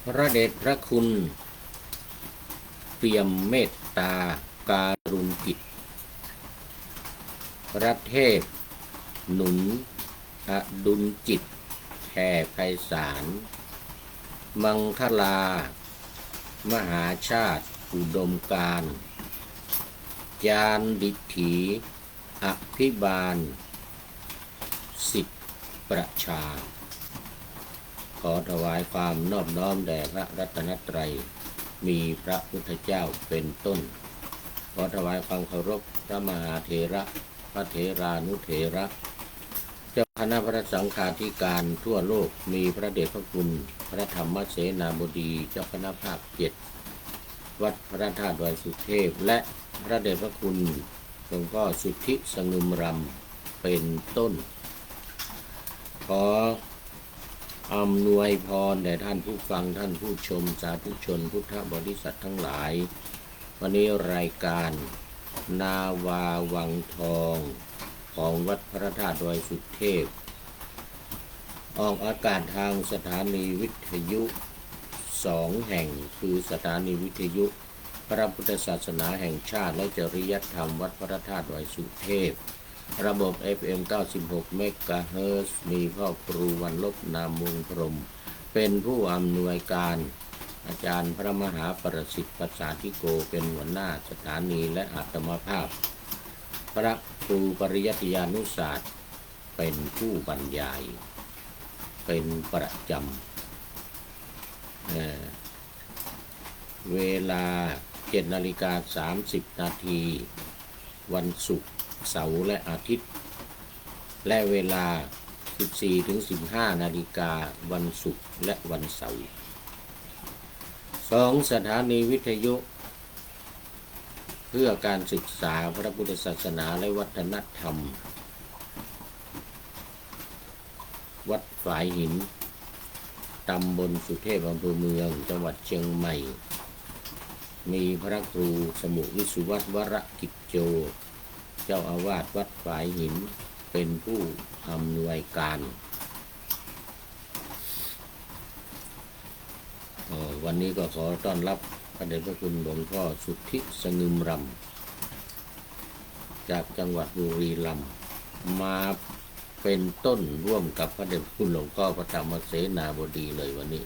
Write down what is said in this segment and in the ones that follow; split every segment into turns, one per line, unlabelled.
พระเดชพระคุณเปี่ยมเมตตาการุณกิจพระเทพหนุนอดุลจิตแผ่ไพศาลมังคลามหาชาติอุดมการจารดิถีอภิบาลสิทธิประชาขอถวายความนอบน้อมแด่พระรัตนตรัยมีพระพุทธเจ้าเป็นต้นขอถวายความเคารพพระมหาเถระพระเถรานุเถระเจ้าคณะพระสังฆาธิการทั่วโลกมีพระเดชพระคุณพระธรรมเสนาบดีเจ้าคณะภาค7วัดพระธาตุดอยสุเทพและพระเดชพระคุณหลวงพ่อสุทธิสงึมรำเป็นต้นขออำนวยพรแด่ท่านผู้ฟังท่านผู้ชมสาธุชนพุทธบริษัททั้งหลายวันนี้รายการนาวาวังทองของวัดพระธาตุดอยสุเทพออกอากาศทางสถานีวิทยุ2 แห่งคือสถานีวิทยุพระพุทธศาสนาแห่งชาติและจริยธรรมวัดพระธาตุดอยสุเทพระบบ FM 96 เมกะเฮิรตซ์มีพ่อครูวันลบนามวงพรหมเป็นผู้อำนวยการอาจารย์พระมหาประสิทธิ์ประสาธิโกเป็นหัวหน้าสถานีและอาตมาภาพพระครูปริยัติยานุศาสตร์เป็นผู้บรรยายเป็นประจำเวลา 7:30 นาทีวันศุกร์เสาร์และอาทิตย์และเวลา 14-15 นาฬิกาวันศุกร์และวันเสาร์2 สถานีวิทยุเพื่อการศึกษาพระพุทธศาสนาและวัฒนธรรมวัดฝายหินตำบลสุเทพอำเภอเมืองจังหวัดเชียงใหม่มีพระครูสมุวิสุวัตวรกิจโจเจ้าอาวาสวัดฝายหินเป็นผู้อำนวยการวันนี้ก็ขอต้อนรับพระเดชพระคุณหลวงพ่อสุทธิสงึมรำจากจังหวัดบุรีรัมย์มาเป็นต้นร่วมกับพระเดชพระคุณหลวงพ่อพระธรรมเสนาบดีเลยวันนี้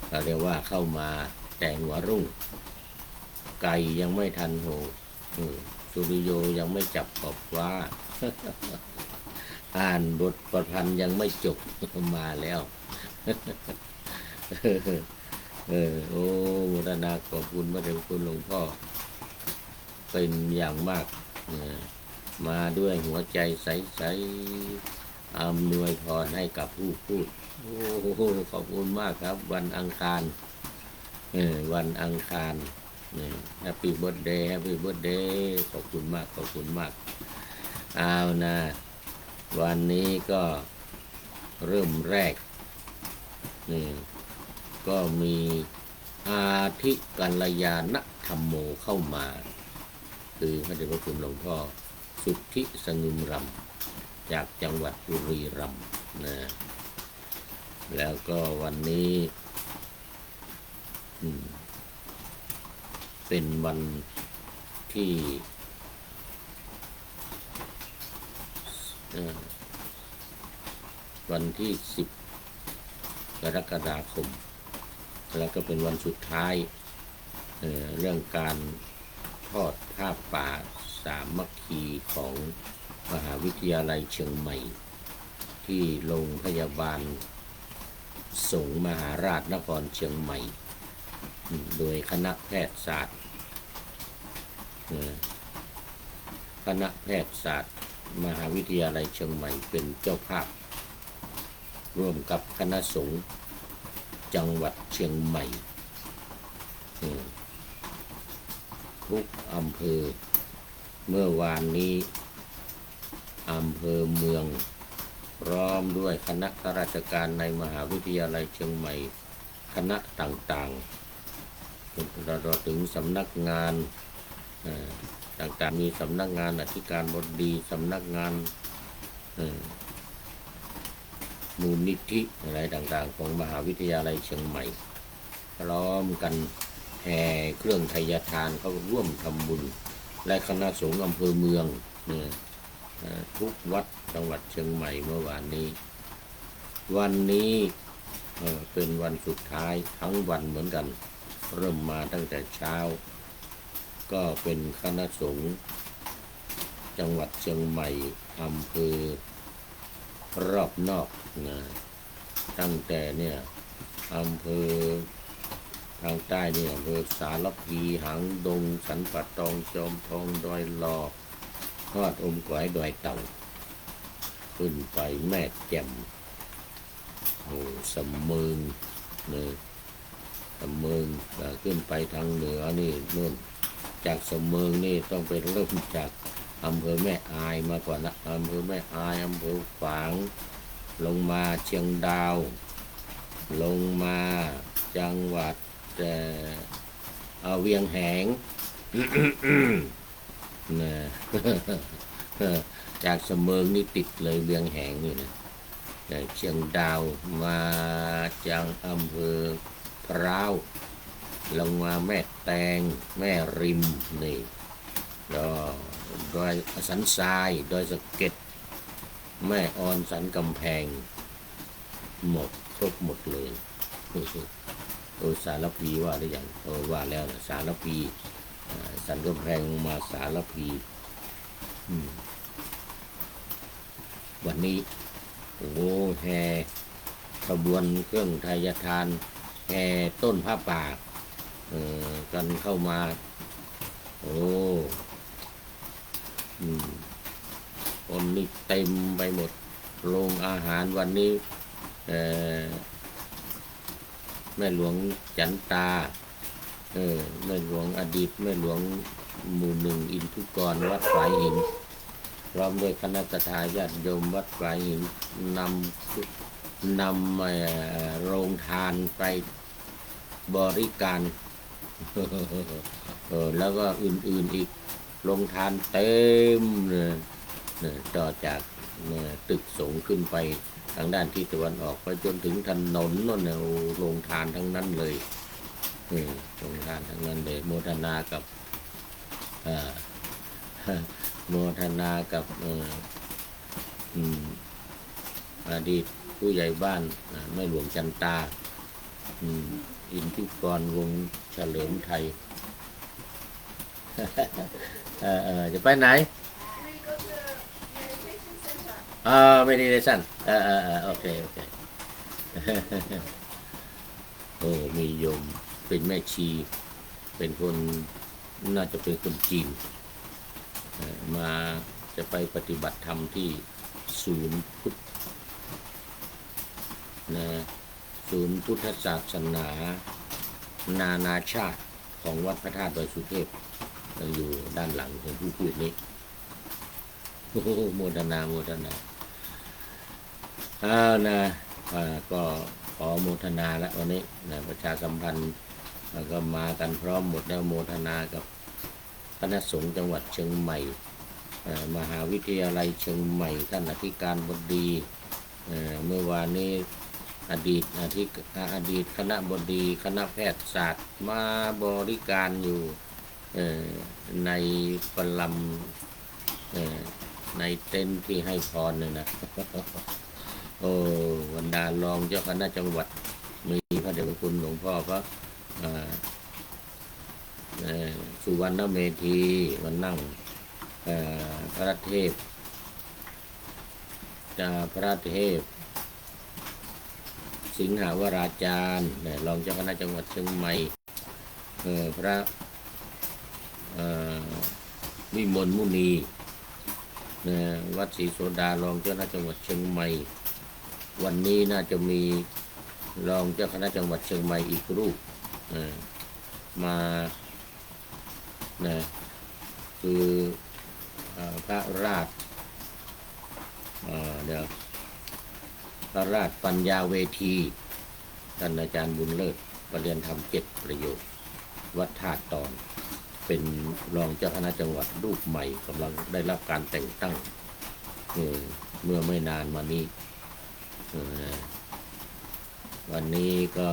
เราเรียกว่าเข้ามาแต่งหัวรุ่งไก่ยังไม่ทันโหสุริโยยังไม่จับขอบฟ้า อ่านบทประพันธ์ยังไม่จบมาแล้วโอ้มุทนาขอบคุณพระเดชพระคุณหลวงพ่อเป็นอย่างมากมาด้วยหัวใจใสๆอำนวยพรให้กับผู้พูดโอ้ขอบคุณมากครับวันอังคารวันอังคารแฮปปี้เบิร์ธเดย์แฮปปี้เบิร์ธเดย์ขอบคุณมากขอบคุณมากเอานะวันนี้ก็เริ่มแรกก็มีอาทิกัลยาณธรรมโมเข้ามาคือพระเดชพระคุณหลวงพ่อสุทธิสงึมรำจากจังหวัดบุรีรัมย์นะแล้วก็วันนี้เป็นวันที่10 กรกฎาคมแล้วก็เป็นวันสุดท้ายเรื่องการทอดผ้าป่าสามัคคีของมหาวิทยาลัยเชียงใหม่ที่โรงพยาบาลสงฆ์มหาราชนครเชียงใหม่โดยคณะแพทยศาสตร์มหาวิทยาลัยเชียงใหม่เป็นเจ้าภาพร่วมกับคณะสงฆ์จังหวัดเชียงใหม่ทุกอำเภอเมื่อวานนี้อำเภอเมืองพร้อมด้วยคณะข้าราชการในมหาวิทยาลัยเชียงใหม่คณะต่างๆเราถึงสำนักงานต่างๆมีสำนักงานอธิการบดีสำนักงานมูลนิธิอะไรต่างๆของมหาวิทยาลัยเชียงใหม่ พร้อมกันแห่เครื่องไทยทานเขาร่วมทำบุญและคณะสงฆ์อำเภอเมืองเนี่ยทุกวัดจังหวัดเชียงใหม่เมื่อวานนี้วันนี้เป็นวันสุดท้ายทั้งวันเหมือนกันเริ่มมาตั้งแต่เช้าก็เป็นคณะสงฆ์จังหวัดเชียงใหม่อำเภอรอบนอกนะตั้งแต่เนี่ยอำเภอทางใต้เนี่ยอำเภอสารพีหางดงสันป่าตองจอมทองดอยลอทอดอมก๋อยดอยเต่าขึ้นไปแม่แจ่มสำเมิงเนี่ยสำเมิงขึ้นไปทางเหนือนี่นู่นจากสำเมิงนี่ต้องไปเริ่มจากอำเภอแม่อายมาก่อนนะอำเภอแม่อายอำเภอฝางลงมาเชียงดาวลงมาจังหวัดเวียงแหงนะจากสำเมิงนี่ติดเลยเวียงแหงนี่นะจากเชียงดาวมาจังอำเภอพร้าวลงมาแม่แตงแม่ริมนี่ดอยสันทรายดอยสะเก็ดแม่ออนสันกำแพงหมดครบหมดเลยสารพีว่าหรือยังว่าแล้วนะสารพีสันกำแพงมาสารพีวันนี้แห่ขบวนเครื่องไทยทานแห่ต้นผ้าป่ากันเข้ามาคนนี่เต็มไปหมดโรงอาหารวันนี้แม่หลวงจันตาแม่หลวงอดีตแม่หลวงหมู่หนึ่งอินทุกรวัดฝายหินพร้อมด้วยคณะทาญาติโยมวัดฝายหินนำโรงทานไปบริการแล้วก็อื่นๆอีกโรงทานเต็มต่อจากตึกสงฆ์ขึ้นไปทางด้านทิศตะวันออกไปจนถึงถนนนั่นเนี่ยโรงทานทั้งนั้นเลยโรงทานทั้งนั้นเลยโมทนากับอดีตผู้ใหญ่บ้านแม่หลวงจันตาอินทิกรวงเฉลิมไทยจะไปไหนไม่ได้เลยสั้นโอเคมีโยมเป็นแม่ชีเป็นคนน่าจะเป็นคนจีนมาจะไปปฏิบัติธรรมที่ศูนย์พุทธศาสนานานาชาติของวัดพระธาตุดอยสุเทพอยู่ด้านหลังของผู้พูดนี้โมทนาก็ขอโมทนาแล้ววันนี้ประชาสัมพันธ์ก็มากันพร้อมหมดแล้วโมทนากับคณะสงฆ์จังหวัดเชียงใหม่มหาวิทยาลัยเชียงใหม่ท่านอธิการบดีเมื่อวานนี้อดีตคณะบดีคณะแพทยศาสตร์มาบริการอยู่ในปลัมในเต็นท์ที่ให้พรเนี่ยนะบรรดารองเจ้าคณะจังหวัดมีพระเดชพระคุณหลวงพ่อพระสุวรรณเมธีมานั่งพระเทพสิงหาวราจารย์รองเจ้าคณะจังหวัดเชียงใหม่พระวิมลมุนีวัดศรีโสดารองเจ้าคณะจังหวัดเชียงใหม่วันนี้น่าจะมีรองเจ้าคณะจังหวัดเชียงใหม่อีกรูปมาคือพระราชพระราชปัญญาเวทีท่านอาจารย์บุญเลิศประเรียนธรรม7 ประโยควัดธาตุตอนเป็นรองเจ้าคณะจังหวัดรูปใหม่กำลังได้รับการแต่งตั้งเมื่อไม่นานมานี้วันนี้ก็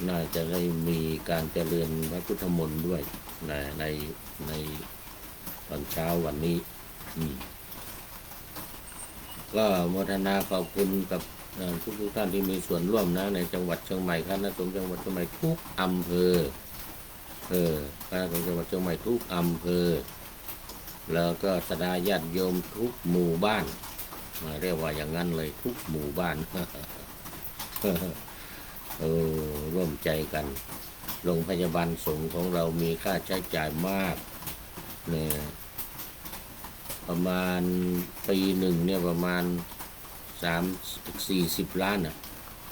น่าจะได้มีการเจริญพระพุทธมนต์ด้วยในในตอนเช้าวันนี้ก็โมทนาขอบคุณกับทุกท่านที่มีส่วนร่วมนะในจังหวัดเชียงใหม่คณะสงฆ์จังหวัดเชียงใหม่ทุกอำเภอคณะสงฆ์จังหวัดเชียงใหม่ทุกอำเภอแล้วก็ศรัทธาญาติโยมทุกหมู่บ้านเรียกว่าอย่างนั้นเลยทุกหมู่บ้าน ร่วมใจกันโรงพยาบาลสงฆ์ของเรามีค่าใช้จ่ายมากเนี่ยประมาณปีหนึ่งเนี่ยประมาณ40 ล้าน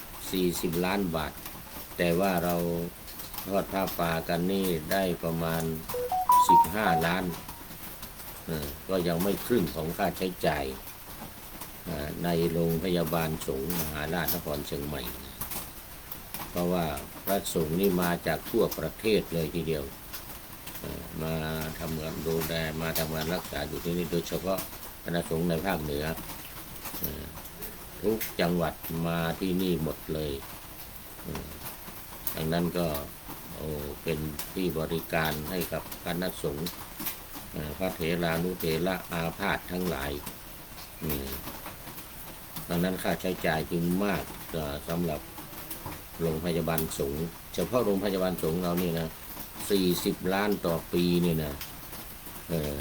40 ล้านบาทแต่ว่าเราทอดผ้าป่ากันนี่ได้ประมาณ15 ล้านก็ยังไม่ครึ่งของค่าใช้จ่ายในโรงพยาบาลสงฆ์มหาราชนครเชียงใหม่เพราะว่าพระสงฆ์นี่มาจากทั่วประเทศเลยทีเดียวมาทำงานดูแลมาทำงานรักษาอยู่ที่นี่โดยเฉพาะคณะสงฆ์ในภาคเหนือทุกจังหวัดมาที่นี่หมดเลยดังนั้นก็เป็นที่บริการให้กับคณะสงฆ์พระเถรานุเถระอาพาธทั้งหลายดังนั้นค่าใช้จ่ายจึงมากสำหรับโรงพยาบาลสงฆ์เฉพาะโรงพยาบาลสงฆ์เรานี่นะ40 ล้านต่อปีนี่นะ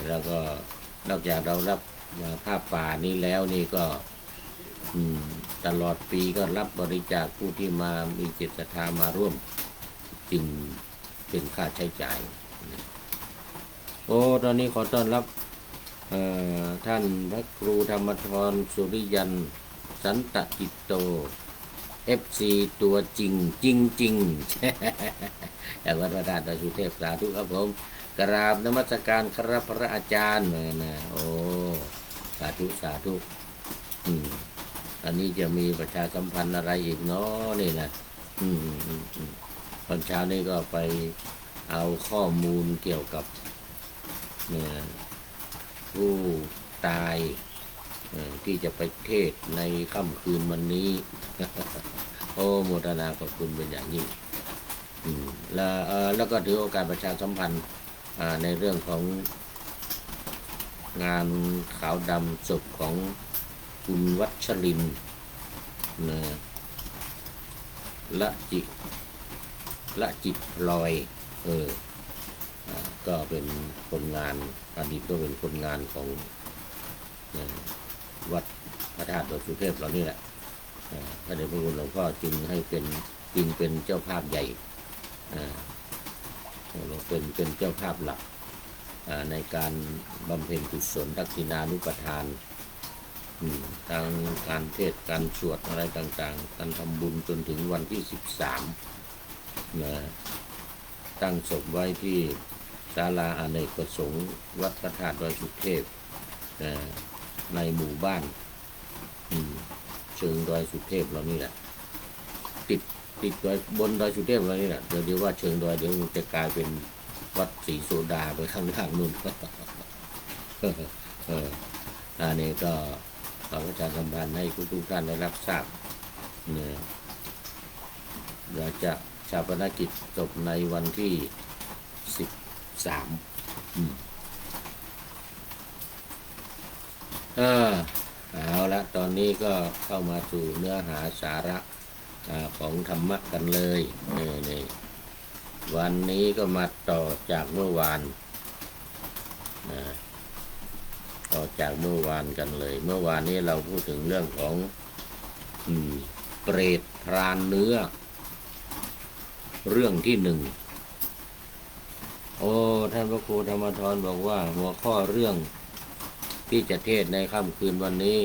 แล้วก็นอกจากเรารับผ้าป่านี้แล้วนี่ก็ตลอดปีก็รับบริจาคผู้ที่มามีจิตศรัทธามาร่วมจึงเป็นค่าใช้จ่ายตอนนี้ขอต้อนรับท่านพระครูธรรมธรสุริยันสันตกิตโต FC ตัวจริงจากวัดพระธาตุดอยสุเทพสาธุครับผมกราบนมัสการครับพระอาจารย์นะสาธุอันนี้จะมีประชาสัมพันธ์อะไรอีกเนาะนี่นะตอนเช้านี้ก็ไปเอาข้อมูลเกี่ยวกับผู้ตายที่จะไปเทศในค่ำคืนวันนี้ โมทนาขอบคุณเป็นอย่างยิ่งแล้วก็ถือโอกาสประชาสัมพันธ์ในเรื่องของงานขาวดำศพของคุณวัชรินทร์ละจิตลอยก็เป็นคนงานอดีตก็เป็นคนงานของวัดพระธาตุดอยสุเทพเรานี่แหละพระเดชพระคุณหลวงพ่อจึงเป็นเจ้าภาพใหญ่เป็นเจ้าภาพหลักในการบำเพ็ญกุศลทักษิณานุปทานทางการเทศการสวดอะไรต่างๆการทำบุญจนถึงวันที่13ตั้งศพไว้ที่ศาลาอเนกประสงค์วัดพระธาตุดอยสุเทพในหมู่บ้านเชิงดอยสุเทพเรานี่แหละติดดอยบนดอยสุเทพเรานี่แหละเดี๋ยวว่าเชิงดอยเดี๋ยวจะกลายเป็นวัดศรีโสดาไปข้างล่างนู่นอันนี้ก็ขอประชาสัมพันธ์ให้ทุกท่านได้รับทราบเราจะชาปนกิจจบในวันที่13เอาละตอนนี้ก็เข้ามาสู่เนื้อหาสาระของธรรมะกันเลยนี่วันนี้ก็มาต่อจากเมื่อวานกันเลยเมื่อวานนี้เราพูดถึงเรื่องของเปรตพรานเนื้อเรื่องที่1ท่านพระครูธรรมธรบอกว่าหัวข้อเรื่องที่จะเทศในค่ำคืนวันนี้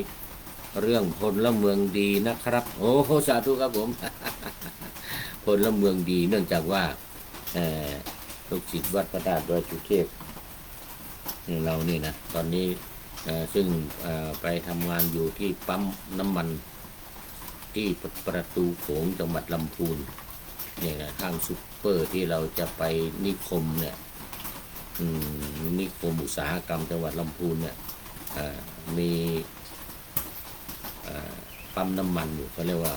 เรื่องพลเมืองดีนะครับสาธุครับผม พลเมืองดีเนื่องจากว่าลูกศิษย์วัดพระธาตุดอยสุเทพเรานี่นะตอนนี้ซึ่งไปทำงานอยู่ที่ปั๊มน้ำมันที่ประตูโขงจังหวัดลำพูนเนี่ยนะทางซุปเปอร์ที่เราจะไปนิคมเนี่ยนิคมอุตสาหกรรมจังหวัดลำพูนเนี่ยมีปั๊มน้ำมันอยู่เขาเรียกว่า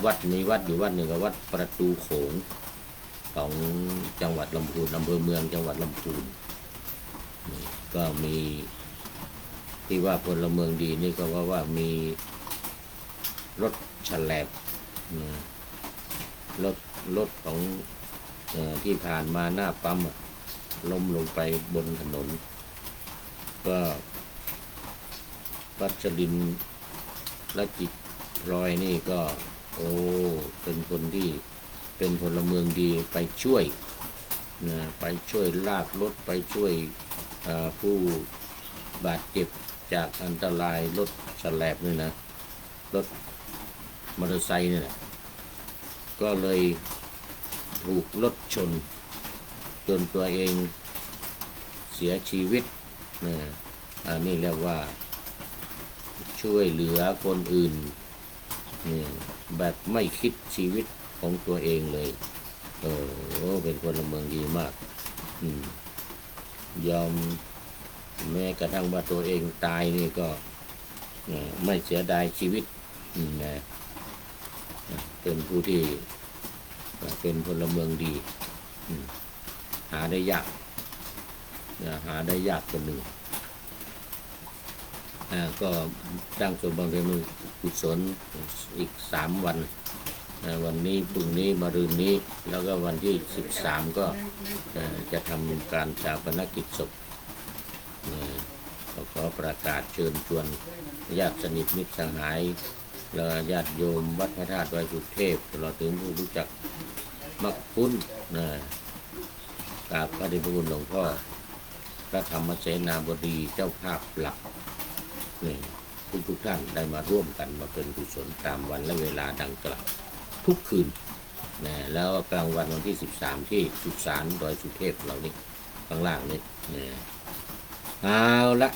วัดมีวัดอยู่วัดหนึ่งกับวัดประตูโขงของจังหวัดลำพูนอำเภอเมืองจังหวัดลำพูนนี่ก็มีที่ว่าพลเมืองดีนี่ก็ว่ามีรถฉลบรถของที่ผ่านมาหน้าปั๊มล้มลงไปบนถนนก็วัชรินทร์และจิตพลอยนี่ก็เป็นคนที่เป็นพลเมืองดีไปช่วยไปช่วยลากรถไปช่วยผู้บาดเจ็บจากอันตรายรถฉลบนี่นะรถมอเตอร์ไซค์นี่แหละก็เลยถูกรถชนจนตัวเองเสียชีวิตอันนี้เรียกว่าช่วยเหลือคนอื่นแบบไม่คิดชีวิตของตัวเองเลยเป็นพลเมืองดีมากยอมแม้กระทั่งว่าตัวเองตายนี่ก็ไม่เสียดายชีวิตเป็นผู้ที่เป็นพลเมืองดีหาได้ยากคนหนึ่งก็ตั้งสวดบำเพ็ญกุศลอีก3 วันวันนี้พรุ่งนี้มะรืนนี้แล้วก็วันที่13ก็จะทำการชาปนกิจศพขอประกาศเชิญชวนญาติสนิทมิตรสหายและญาติโยมวัดพระธาตุดอยสุเทพตลอดถึงผู้รู้จักมักคุ้นกราบพระเดชพระคุณหลวงพ่อพระธรรมเสนาบดีเจ้าภาพหลักทุกท่านได้มาร่วมกันมาเป็นกุศลตามวันและเวลาดังกล่าวทุกคืนแล้วกลางวันวันที่13ที่สุสานดอยสุเทพเรานี่ข้างล่างนี่เอาละ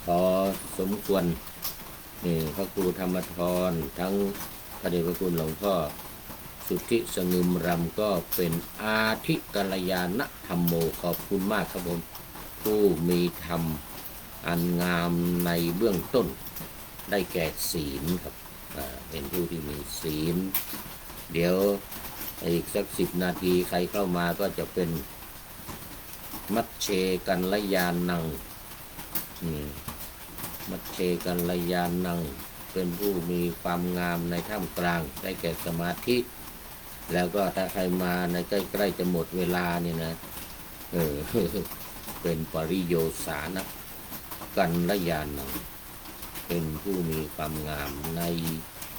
พอสมควรพระครูธรรมธรทั้งพระเดชพระคุณหลวงพ่อสุทธิสงึมรำก็เป็นอาทิกัลยาณธรรมโมขอบคุณมากครับผมผู้มีธรรมอันงามในเบื้องต้นได้แก่ศีลครับเป็นผู้ที่มีศีลเดี๋ยวอีกสัก10 นาทีใครเข้ามาก็จะเป็นมัชเชกัลยาณังมัชเชกัลยาณังเป็นผู้มีความงามในท่ามกลางได้แก่สมาธิแล้วก็ถ้าใครมาในใกล้ๆจะหมดเวลาเนี่ยนะเป็นปริโยสานะกัลยาณังเป็นผู้มีความงามใน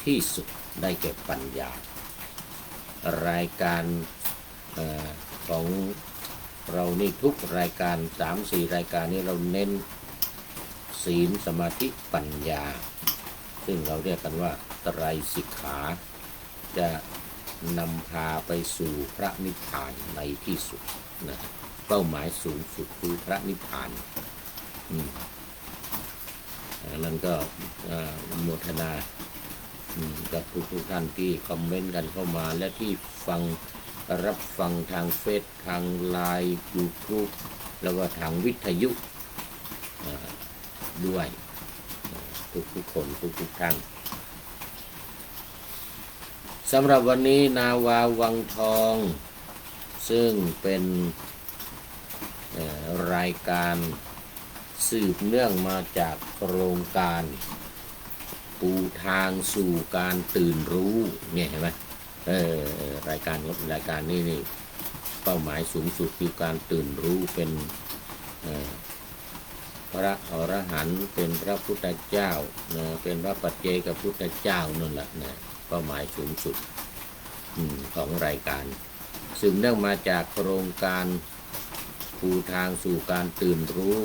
ที่สุดได้แก่ปัญญารายการของเรานี่ทุกรายการ 3-4 รายการนี้เราเน้นศีลสมาธิปัญญาซึ่งเราเรียกกันว่าไตรสิกขาจะนำพาไปสู่พระนิพพานในที่สุดนะเป้าหมายสูงสุดคือพระนิพพานนั่นก็โมทนากับทุกท่านที่คอมเมนต์กันเข้ามาและที่รับฟังทางเฟซทางไลน์ YouTube แล้วก็ทางวิทยุด้วยทุกคนทุกท่านสำหรับวันนี้นาวาวังทองซึ่งเป็นรายการสืบเนื่องมาจากโครงการปูทางสู่การตื่นรู้เนี่ยเห็นไหมรายการนี้เป้าหมายสูงสุดคือการตื่นรู้เป็นพระอรหันต์เป็นพระพุทธเจ้าเป็นพระปัจเจกพุทธเจ้านั่นแหละเป้าหมายสูงสุดของรายการซึ่งเนื่องมาจากโครงการปูทางสู่การตื่นรู้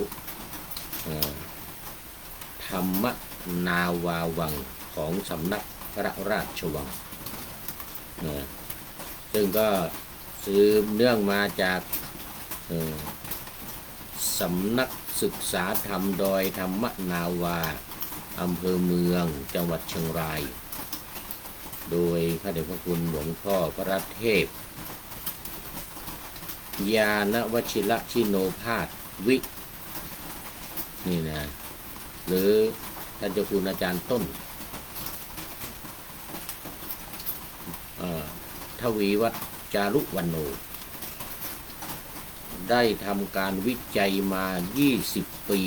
ธรรมนาวาวังของสำนักพระราชวังซึ่งก็สืบเนื่องมาจากสำนักศึกษาธรรมดอยธรรมนาวาอำเภอเมืองจังหวัดเชียงรายโดยพระเดชพระคุณหลวงพ่อพระเทพญาณวชิระชิโนภาสวินี่นะหรือท่านเจ้าคุณอาจารย์ต้น ทวีวัฒน์จารุวรรณโนได้ทำการวิจัยมา20 ปี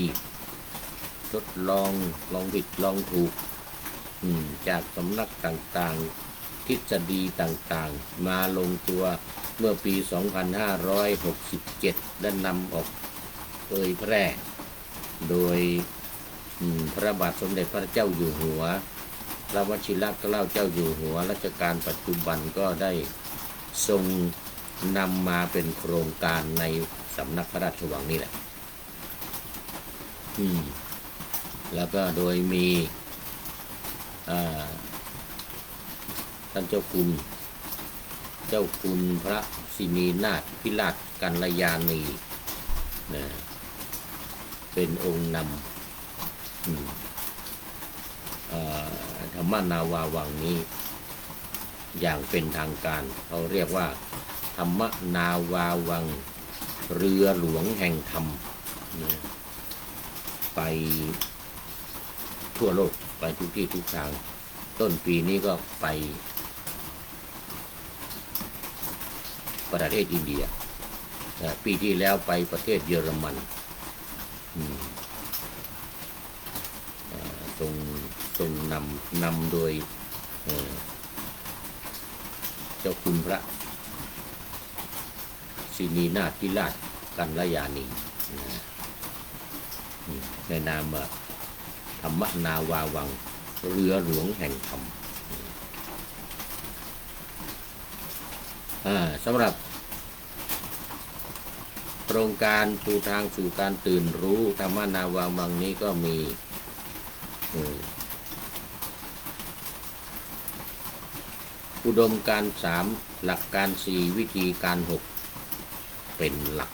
ทดลองผิดลองถูกจากสำนักต่างๆทฤษฎีต่างๆมาลงตัวเมื่อปี 2567 และนำออกเผยแพร่โดยพระบาทสมเด็จพระเจ้าอยู่หัวพระวชิรเกล้าเจ้าอยู่หัวรัชกาลปัจจุบันก็ได้ทรงนำมาเป็นโครงการในสำนักพระราชวังนี่แหละแล้วก็โดยมีท่านเจ้าคุณพระสินีนาถพิราชกัลยาณีเป็นองค์นำธรรมนาวาวังนี้อย่างเป็นทางการเขาเรียกว่าธรรมนาวาวังเรือหลวงแห่งธรรมไปทั่วโลกไปทุกที่ทุกทางต้นปีนี้ก็ไปประเทศอินเดียปีที่แล้วไปประเทศเยอรมันทรงนำโดยเจ้าคุณพระสินีนาถพิราชกัลยาณีในนามธรรมนาวาวังเรือหลวงแห่งธรรมสำหรับโครงการปูทางสู่การตื่นรู้ธรรมนาวาวังนี้ก็มีอุดมการณ์3หลักการ4วิธีการ6เป็นหลัก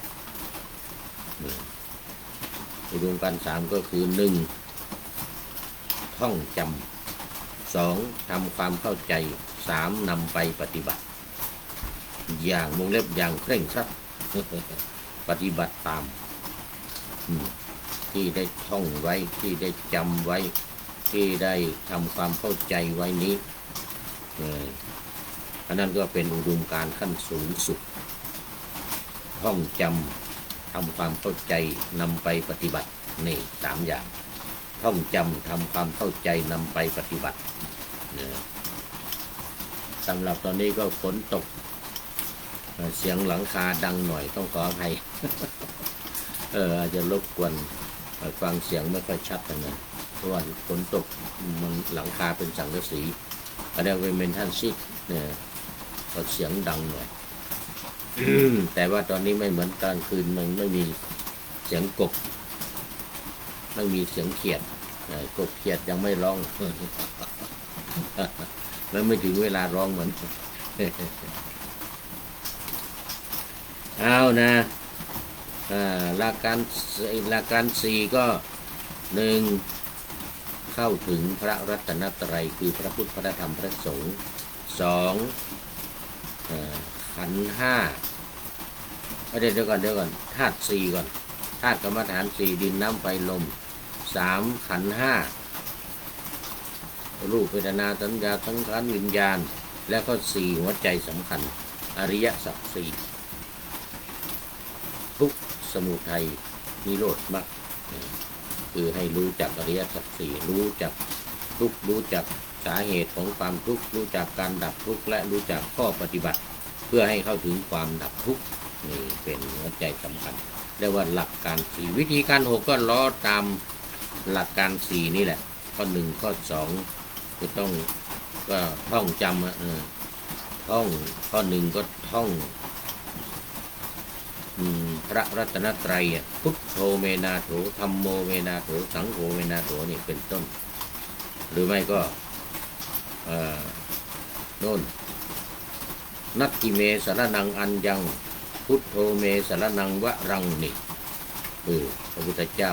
อุดมการณ์3ก็คือ1ท่องจำ2ทำความเข้าใจ3นำไปปฏิบัติอย่างวงเล็บอย่างเคร่งครัดปฏิบัติตามที่ได้ท่องไว้ที่ได้จำไว้ที่ได้ทำความเข้าใจไว้นี้อันนั้นก็เป็นอุดมการณ์ขั้นสูงสุดท่องจำทำความเข้าใจนำไปปฏิบัตินี่3อย่างท่องจำทำความเข้าใจนำไปปฏิบัติสำหรับตอนนี้ก็ฝนตกเสียงหลังคาดังหน่อยต้องขออภัยอาจจะรบกวนฟังเสียงไม่ค่อยชัดนะเพราะว่าฝนตกมันหลังคาเป็นสังกะสีอะไรเป็นเมนทัลซิกเนี่ยก็เสียงดังหน่อย แต่ว่าตอนนี้ไม่เหมือนกลางคืนมันไม่มีเสียงกบไม่มีเสียงเขียดกบเขียดยังไม่ร้อง แล้วไม่ถึงเวลาร้องเหมือน เอานะหลักการ4ก็1เข้าถึงพระรัตนตรัยคือพระพุทธพระธรรมพระสงฆ์2ขันธ์5เดี๋ยวก่อนธาตุ4ก่อนธาตุกรรมฐาน4ดินน้ำไฟลม3ขันธ์5รูปเวทนาสัญญาสังขารวิญญาณและก็4หัวใจสำคัญอริยสัจ4ทุกข์สมุทัยนิโรธมรรคคือให้รู้จักอริยสัจ4รู้จักทุกข์รู้จักสาเหตุของความทุกข์รู้จักการดับทุกข์และรู้จักข้อปฏิบัติเพื่อให้เข้าถึงความดับทุกข์นี่เป็นหัวใจสำคัญเรียกว่าหลักการ4วิธีการ6ก็ล้อตามหลักการ4นี่แหละข้อ1ข้อ2ก็ต้องก็ท่องจำท่องข้อ1ก็ท่องพระรัตนตรัยพุทโธเมนาโถธัมโมเมนาโถสังโฆเมนาโถนี่เป็นต้นหรือไม่ก็โน่นนัตถิเมสรนังอัญญังพุทโธเมสรนังวะรังนี่พระพุทธเจ้า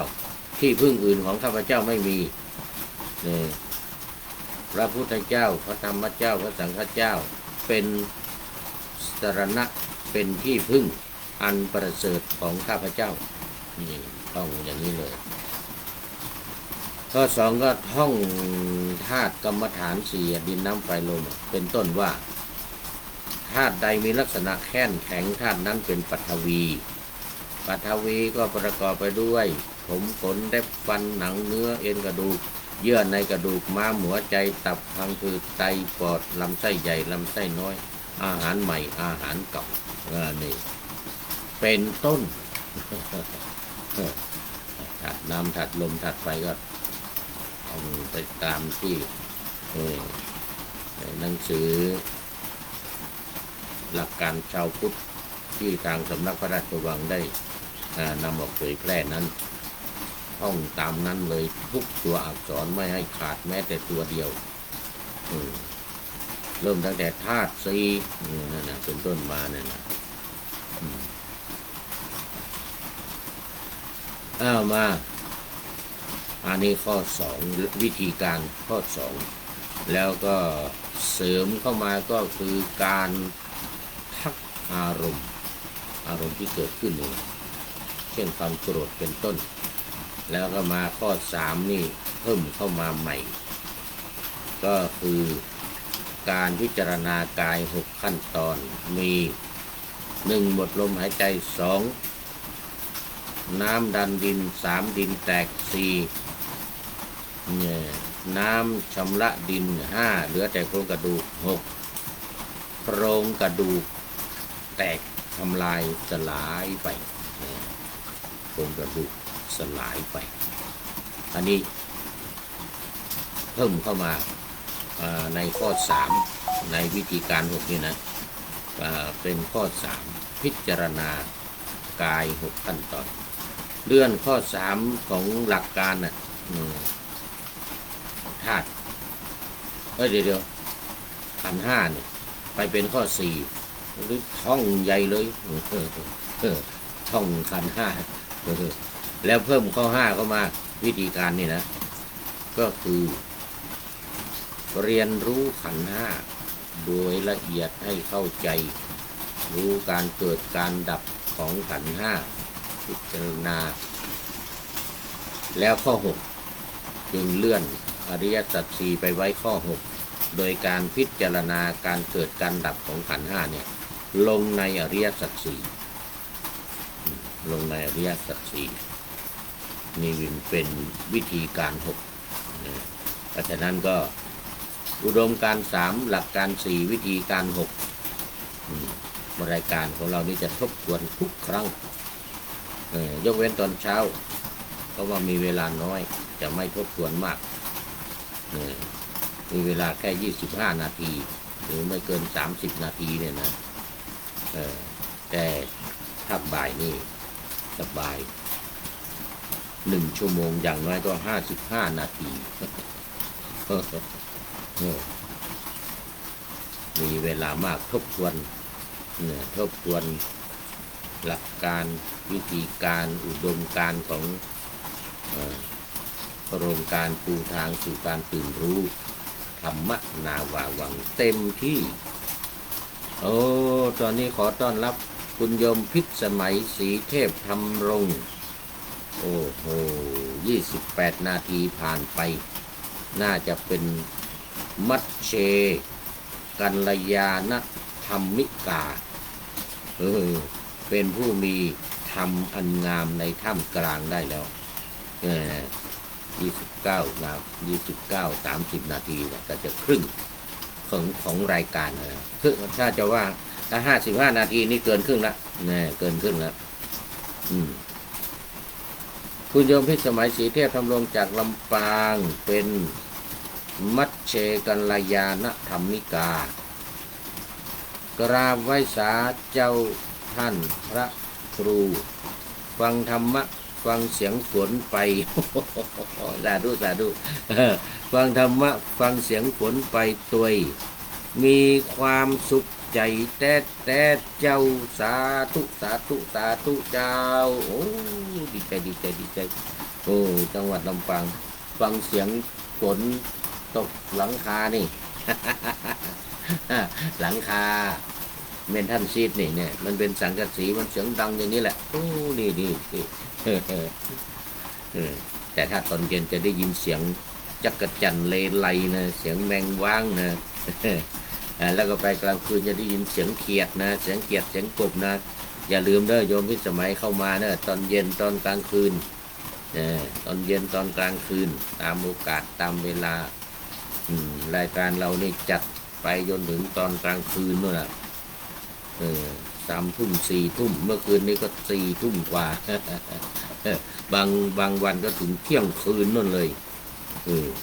ที่พึ่งอื่นของข้าพเจ้าไม่มีพระพุทธเจ้าพระธรรมเจ้าพระสังฆเจ้าเป็นสรณะเป็นที่พึ่งอันประเสริฐของข้าพเจ้านี่ต้องอย่างนี้เลยข้อ2ก็ท่องธาตุกรรมฐาน4ดินน้ำไฟลมเป็นต้นว่าธ ธาตุใดมีลักษณะแข็งแข็งธาตุนั้นเป็นปฐวีปฐวีก็ประกอบไปด้วยผมขนเล็บฟันหนังเนื้อเอ็นกระดูกเยื่อในกระดูกม้ามหัวใจตับพังผืดไตปอดลำไส้ใหญ่ลำไส้น้อยอาหารใหม่อาหารเก่านี่เป็นต้นธาตุน้ำธาตุลมธาตุไฟก็เอาไปตามที่หนังสือหลักการชาวพุทธที่ทางสำนักพระราชวังได้นำออกเผยแพร่นั้นท่องตามนั้นเลยทุกตัวอักษรไม่ให้ขาดแม้แต่ตัวเดียวเริ่มตั้งแต่ธาตุสี่นั่นนะเป็นต้นมาเนี่ยนะมาอันนี้ข้อสองวิธีการข้อสองแล้วก็เสริมเข้ามาก็คือการทักอารมณ์ที่เกิดขึ้นนี่เช่นความโกรธเป็นต้นแล้วก็มาข้อสามนี่เพิ่มเข้ามาใหม่ก็คือการพิจารณากาย6ขั้นตอนมี1หมดลมหายใจ2น้ำดันดิน3ดินแตก4น้ำชำระดิน5เหลือแต่โครงกระดูก6โครงกระดูกแตกทำลายสลายไปโครงกระดูกสลายไปอันนี้เพิ่มเข้ามาในข้อ3ในวิธีการ6นี่นะเป็นข้อ3พิจารณากาย6ขั้นตอนเลื่อนข้อ3ของหลักการน่ะธาตุเดี๋ยวขันธ์5เนี่ยไปเป็นข้อ4หรือท่องใหญ่เลยท่องขันธ์5แล้วเพิ่มข้อ5เข้ามาวิธีการนี่นะก็คือเรียนรู้ขันธ์5โดยละเอียดให้เข้าใจรู้การเกิดการดับของขันธ์5พิจารณาแล้วข้อ6จึงเลื่อนอริยสัจ4ไปไว้ข้อ6โดยการพิจารณาการเกิดการดับของขันธ์5เนี่ยลงในอริยสัจ4ลงในอริยสัจ4นี่เป็นวิธีการ6เพราะฉะนั้นก็อุดมการ3หลักการ4วิธีการ6รายการของเรานี่จะทบทวนทุกครั้งยกเว้นตอนเช้าเพราะว่ามีเวลาน้อยจะไม่ทบทวนมากมีเวลาแค่25นาทีหรือไม่เกิน30นาทีเนี่ยนะแต่ถ้าบ่ายนี่สบาย1ชั่วโมงอย่างน้อยก็55นาทีมีเวลามากทบทวนหลักการวิธีการอุดมการของโครงการปูทางสู่การตื่นรู้ธรรมนาวาวังเต็มที่ตอนนี้ขอต้อนรับคุณโยมพิสมัยศรีเทพธรรมรงค์โอ้โห28นาทีผ่านไปน่าจะเป็นมัชเชกัลยาณธรรมิกาเป็นผู้มีธรรมอันงามในท่ามกลางได้แล้ว29นาที30นาทีก็จะครึ่งของรายการนะคือถ้าจะว่าถ้า55นาทีนี่เกินครึ่งละเกินครึ่งแล้วคุณโยมพิสมัยศรีเทพธรรมรงค์จากลำปางเป็นมัชเชกัลยาณธรรมิกากราบไหว้สาเจ้าท่านพระครูฟังธรรมะฟังเสียงฝนไปสาธุฟังธรรมะฟังเสียงฝนไปตัวยมีความสุขใจแต่เจ้าสาธุเจ้าโอ้ดีใจจังหวัดลำปางฟังเสียงฝนตกหลังคานี่ หลังคาเมนทันซีดนี่เนี่ยมันเป็นสังกะสีมันเสียงดังอย่างนี้แหละนี่แต่ถ้าตอนเย็นจะได้ยินเสียงจักรจั่นเลไลนะเสียงแมงว่างนะ แล้วก็ไปกลางคืนจะได้ยินเสียงเขียดนะเสียงเขียดเสียงกบนะอย่าลืมเด้อโยมพิสมัยเข้ามาเนอะตอนเย็นตอนกลางคืนตอนเย็นตอนกลางคืนตามโอกาสตามเวลารายการเรานี่จัดไปจนถึงตอนกลางคืนนู่นน่ะ3 ทุ่ม 4 ทุ่มเมื่อคืนนี้ก็4 ทุ่มกว่า บางวันก็ถึงเที่ยงคืนนู่นเลย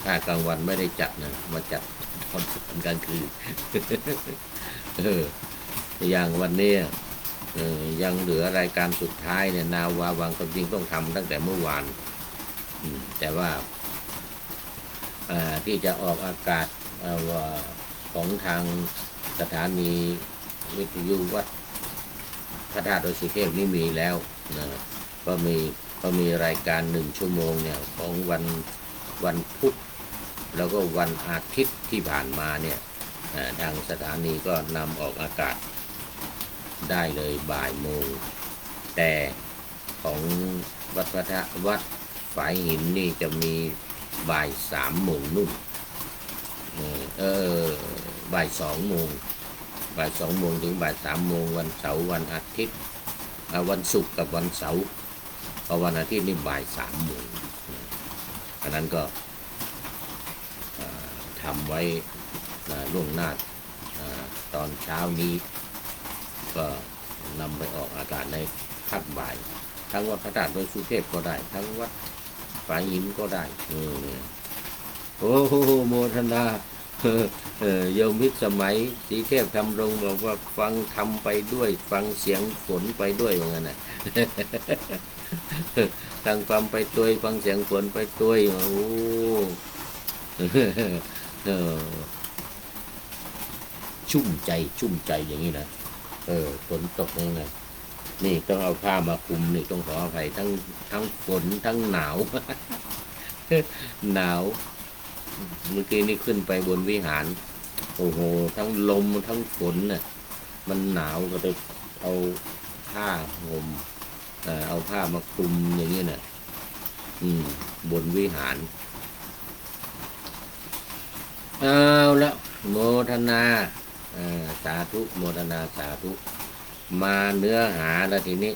ถ้ากลางวันไม่ได้จัดนะมาจัดตอนกลางคืน อย่างวันนี้ยังเหลือรายการสุดท้ายเนี่ยนาวาวังความจริงต้องทำตั้งแต่เมื่อวานแต่ว่าที่จะออกอากาศของทางสถานีวิทยุวัดพระธาตุดอยสุเทพนี่มีแล้วนะก็มีรายการ1 ชั่วโมงเนี่ยของวันพุธแล้วก็วันอาทิตย์ที่ผ่านมาเนี่ยทางสถานีก็นำออกอากาศได้เลยบ่ายโมงแต่ของวัดฝายหินนี่จะมีบ่าย 3 โมงนู่นบ่าย 2 โมงถึงบ่าย 3 โมงวันเสาร์วันอาทิตย์วันศุกร์กับวันเสาร์พอวันอาทิตย์นี่บ่าย 3 โมงอันนั้นก็ทำไว้ล่วงหน้าตอนเช้านี้ก็นำไปออกอากาศในภาคบ่ายทั้งวัดพระธาตุดอยสุเทพก็ได้ทั้งวัดฝายหินก็ได้โอ้โหโมทนาโยมพิสมัยสีเทพทำรงบอกว่าฟังทำไปด้วยฟังเสียงฝนไปด้วยว่างั้นนะฟังความไปด้วยฟังเสียงฝนไปด้วยโอ้ชุ่มใจอย่างนี้นะฝนตกยังไงนี่ต้องเอาผ้ามาคลุมนี่ต้องขออภัยทั้งฝนทั้งหนาว หนาวเมื่อกี้นี่ขึ้นไปบนวิหารโอ้โหทั้งลมทั้งฝนน่ะมันหนาวก็เลยเอาผ้าห่มเอาผ้ามาคลุมอย่างนี้น่ะบนวิหารเอาละโมทนาสาธุโมทนาสาธุมาเนื้อหาแล้วทีนี้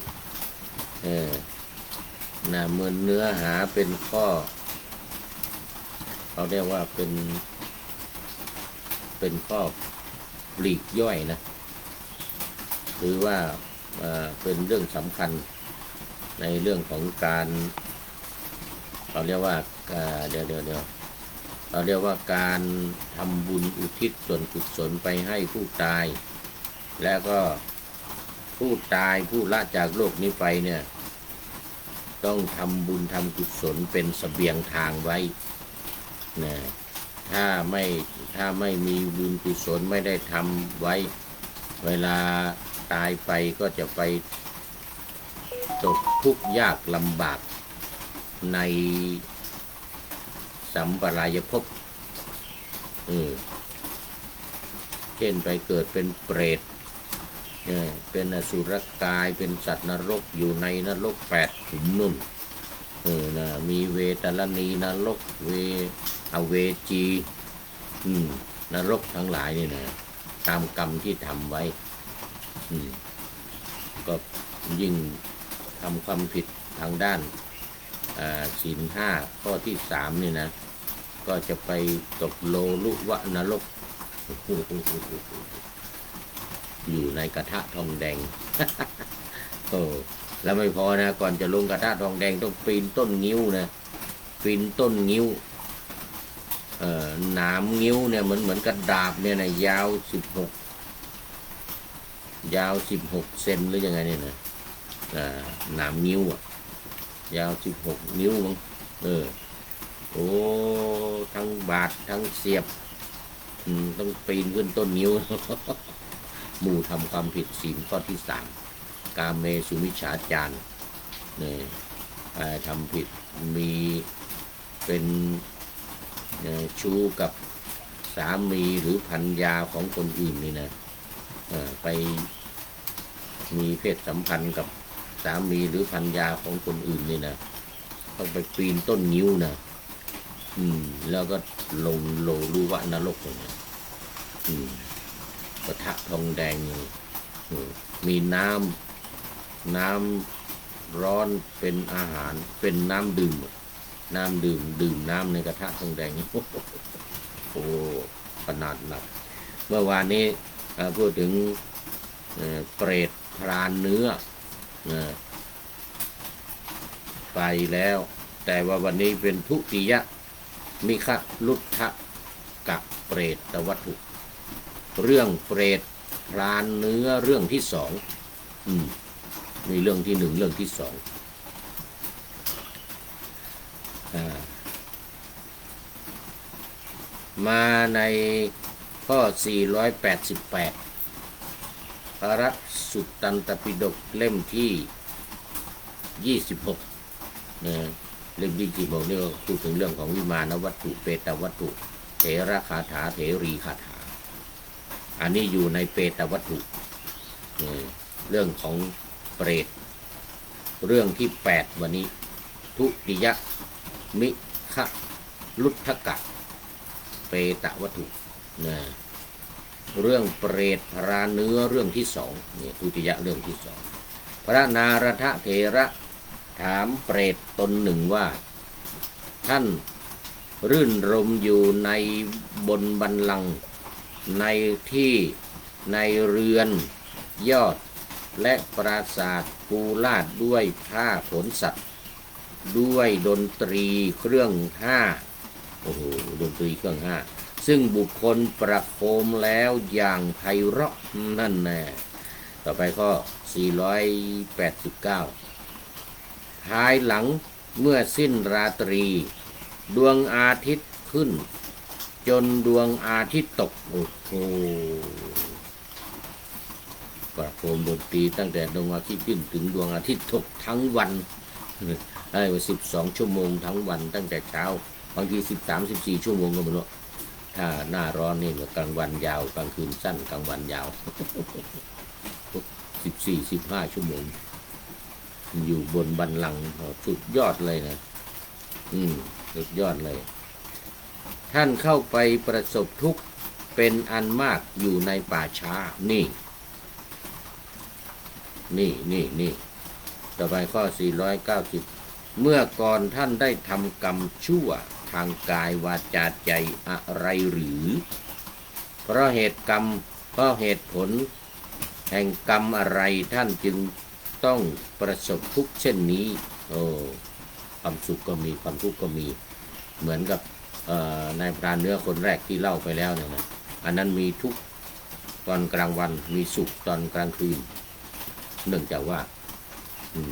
เมื่อเนื้อหาเป็นข้อเขาเรียกว่าเป็นข้อปลีกย่อยนะหรือว่าเป็นเรื่องสำคัญในเรื่องของการเราเรียกว่าเดี๋ยวเราเรียกว่าการทำบุญอุทิศส่วนกุศลไปให้ผู้ตายและก็ผู้ตายผู้ละจากโลกนี้ไปเนี่ยต้องทำบุญทำกุศลเป็นเสบียงทางไว้นะถ้าไม่มีบุญกุศลไม่ได้ทำไว้เวลาตายไปก็จะไปตกทุกข์ยากลำบากในสัมปรายภพเช่นไปเกิดเป็นเปรตเป็นอสุรกายเป็นสัตว์นรกอยู่ในนรก8 ขุมนุ่นมีเวตาลนีนรกอเวจีนรกทั้งหลายนี่นะตามกรรมที่ทำไว้ก็ยิ่งทำความผิดทางด้านศีล 5ข้อที่ 3นี่นะก็จะไปตกโลลุวะนรกอยู่ในกระทะทองแดง แล้วไม่พอนะก่อนจะลงกระทะทองแดงต้องปีนต้นงิ้วนะปีนต้นงิ้วหนามงิ้วเนี่ยเหมือนกระดาบเนี่ยนะยาว16 เซนหรือยังไงเนี่ยนะหนามงิ้วยาว16 นิ้วมั้งโอ้ทั้งบาดทั้งเสียบต้องปีนขึ้นต้นงิ้ว หมู่ทำความผิดศีลข้อที่ 3กาเมสุมิจฉาจารเนี่ยทำผิดมีเป็นชู้กับสามีหรือภรรยาของคนอื่นนี่นะไปมีเพศสัมพันธ์กับสามีหรือภรรยาของคนอื่นนี่นะต้องไปปีนต้นงิ้วนะแล้วก็ลงโลลุวะนรกอย่างนี้ ระทะทองแดงมีน้ำร้อนเป็นอาหารเป็นน้ำดื่มน้ำในกระทะทองแดงโอ้ขนาดหนักเมื่อวานนี้พูดถึงเปรตพรานเนื้อไปแล้วแต่ว่าวันนี้เป็นทุติยมิคลุทธกะเปรตวัตถุเรื่องเปรตพรานเนื้อเรื่องที่สองมีเรื่องที่หนึ่งเรื่องที่สองมาในข้อ488พระสุตตันตปิฎกเล่มที่26เล่มที่26นี่ก็พูดถึงเรื่องของวิมานวัตถุเปตวัตถุเถระคาถาเถรีคาถาอันนี้อยู่ในเปตวัตถุเรื่องของเปรตเรื่องที่8วันนี้ทุติยมิคลุทธกะเปตวัตถุเรื่องเปรตพรานเนื้อเรื่องที่สองนี่ทุติยะเรื่องที่สองพระนารถเถระถามเปรตตนหนึ่งว่าท่านรื่นรมอยู่ในบนบัลลังก์ในที่ในเรือนยอดและปราสาทปูลาดด้วยผ้าขนสัตว์ด้วยดนตรีเครื่อง5โอ้โหดนตรีเครื่อง5ซึ่งบุคคลประโคมแล้วอย่างไพเราะนั่นแน่ต่อไปข้อ489ภายหลังเมื่อสิ้นราตรีดวงอาทิตย์ขึ้นจนดวงอาทิตย์ตกโอ้โหประโคมดนตรีตั้งแต่ดวงอาทิตย์ขึ้นถึงดวงอาทิตย์ตกทั้งวันได้ว่า12ชั่วโมงทั้งวันตั้งแต่เช้าบางที13-14ชั่วโมงก็ไม่รู้ถ้าหน้าร้อนนี่กลางวันยาวกลางคืนสั้นกลางวันยาว14-15ชั่วโมงอยู่บนบัลลังก์สุดยอดเลยนะสุดยอดเลยท่านเข้าไปประสบทุกข์เป็นอันมากอยู่ในป่าช้านี่ต่อไปข้อ490เมื่อก่อนท่านได้ทำกรรมชั่วทางกายวาจาใจอะไรหรือเพราะเหตุผลแห่งกรรมอะไรท่านจึงต้องประสบทุกข์เช่นนี้ความสุขก็มีความทุกข์ก็มีเหมือนกับนายพรานเนื้อคนแรกที่เล่าไปแล้วเนี่ยนะอันนั้นมีทุกข์ตอนกลางวันมีสุขตอนกลางคืนเนื่องจากว่า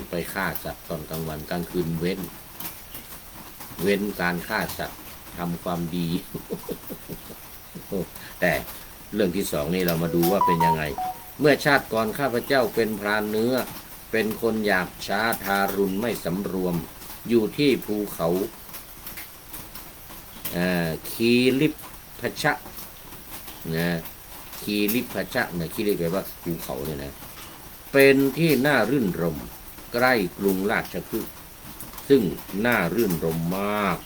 ไปฆ่าสัตว์ตอนกลางวันกลางคืนเว้นการฆ่าสัตว์ทำความดี แต่เรื่องที่สองนี่เรามาดูว่าเป็นยังไงเมื่อชาติก่อนข้าพเจ้าเป็นพรานเนื้อเป็นคนหยาบช้าทารุณไม่สำรวมอยู่ที่ภูเขาคีริพชะคีริพชะคีริแปลว่าภูเขาเนี่ยนะเป็นที่น่ารื่นรมใกล้กรุงราชคฤห์ซึ่งน่ารื่นรมมาก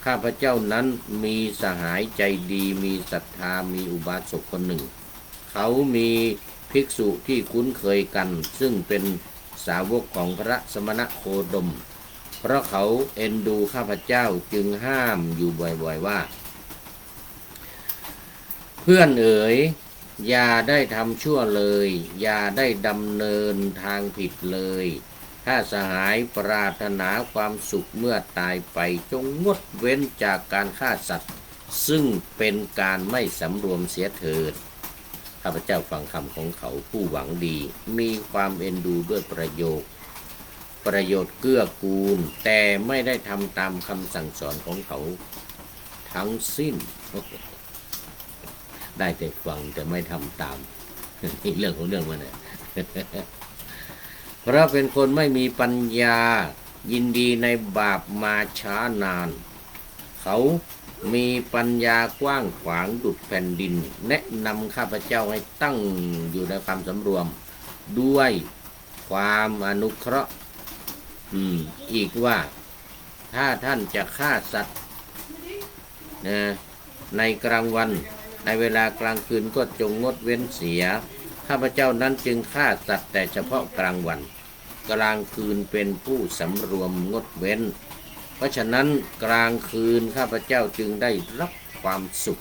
ข้าพเจ้านั้นมีสหายใจดีมีศรัทธามีอุบาสกคนหนึ่งเขามีภิกษุที่คุ้นเคยกันซึ่งเป็นสาวกของพระสมณโคดมเพราะเขาเอ็นดูข้าพเจ้าจึงห้ามอยู่บ่อยๆว่าเพื่อนเอ๋ยอย่าได้ทำชั่วเลยอย่าได้ดำเนินทางผิดเลยถ้าสหายปรารถนาความสุขเมื่อตายไปจงงดเว้นจากการฆ่าสัตว์ซึ่งเป็นการไม่สำรวมเสียเถิดข้าพเจ้าฟังคำของเขาผู้หวังดีมีความเอ็นดูด้วยประโยชน์เกื้อกูลแต่ไม่ได้ทำตามคำสั่งสอนของเขาทั้งสิ้น ได้แต่ฟังแต่ไม่ทำตามนี่เรื่องของเรื่องมันเนี่ย เพราะเป็นคนไม่มีปัญญายินดีในบาปมาช้านานเขามีปัญญากว้างขวางดุจแผ่นดินแนะนำข้าพเจ้าให้ตั้งอยู่ในความสำรวมด้วยความอนุเคราะห์อีกว่าถ้าท่านจะฆ่าสัตว์ในกลางวัน ในเวลากลางคืนก็จงงดเว้นเสียข้าพเจ้านั้นจึงฆ่าสัตว์แต่เฉพาะกลางวันกลางคืนเป็นผู้สำรวมงดเว้นเพราะฉะนั้นกลางคืนข้าพเจ้าจึงได้รับความสุข